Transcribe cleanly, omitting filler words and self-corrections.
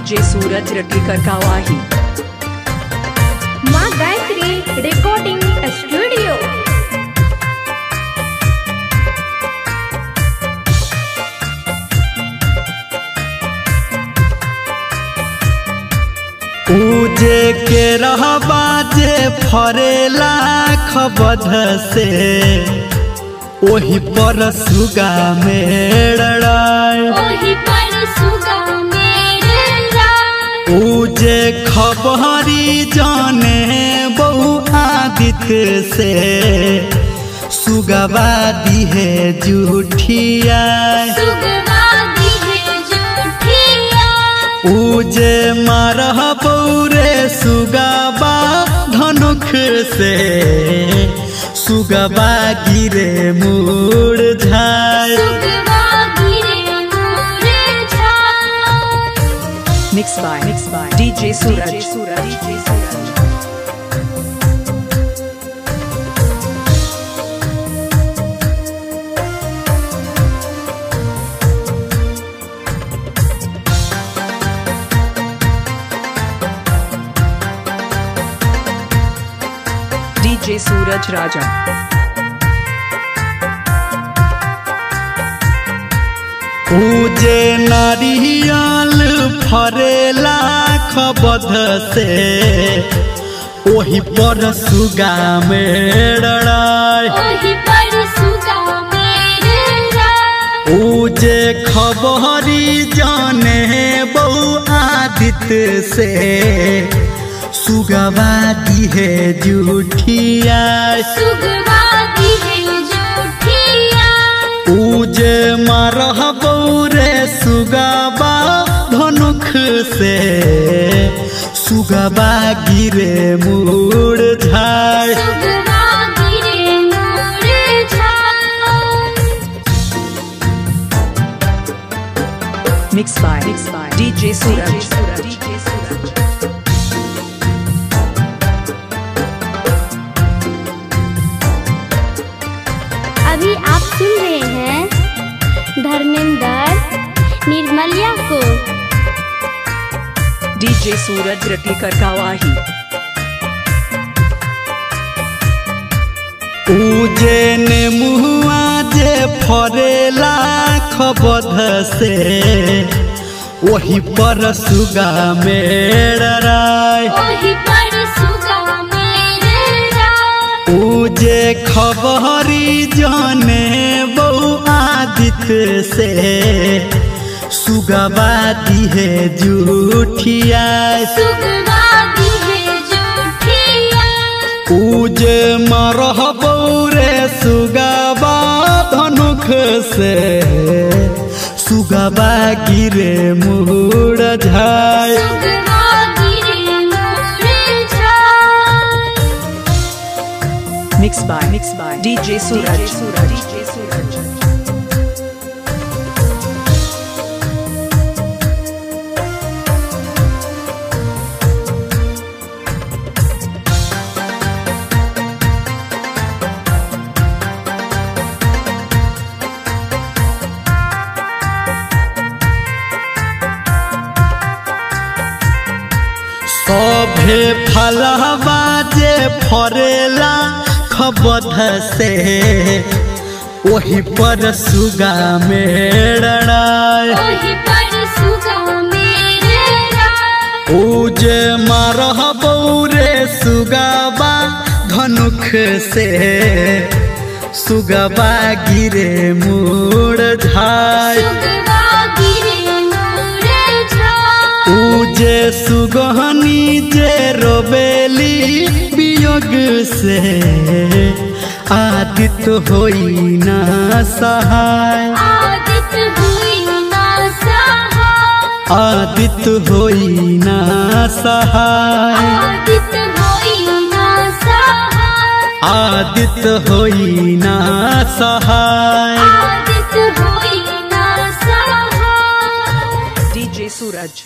DJ सूरज रटीकर कावाही। माँ Gayatri recording studio. पूजे के रहबा जे फरेला खबध से ओही पर सुगा मेड़ाय, पूजे खबरी जाने बहु आदित्य से सुगवा दी है जूठिया, पूजे मारह पौरे सुगबा धनुख से सुगबा गिरे मुरझाए। Mix by DJ Suraj. DJ Suraj Raja. पूजे नारियल फरेला खबध से ओही पर सुगा मेड़ाय, पूजे खबरी जाने बहु आदित्य से सुगवा दी है जूठिया, पूजे मारह बौरे सुगबा धनुख से सुगबा गिरे मुरझाए। मिक्स बाय डीजे सूरज। अभी आप सुन रहे हैं धर्मेंद्र निर्मलिया को। डीजे सूरज रटीकर कावाही। पूजे ने मुआ जे फरेला खबध से वही पर सुगा मेड़ाय, पूजे खबरी जाने बहु आदित्य से सुगवा दी है जूठिया, पूजे मारह बौरे सुगबा धनुख से सुगबा गिरे मुरझाए। मिक्स बाय डीजे सूरज। सभे फलहबा जे फरेला खबध से वही पर सुगा मेड़ाय, पूजे मारह बौरे सुगबा धनुख से सुगबा गिरे मुरझाए, पूजे सुगहनी जे रोबेली वियोग से आदित्य होई ना सहाय, आदित्य होई ना सहाय, आदित्य होई ना सहाय। डीजे सूरज।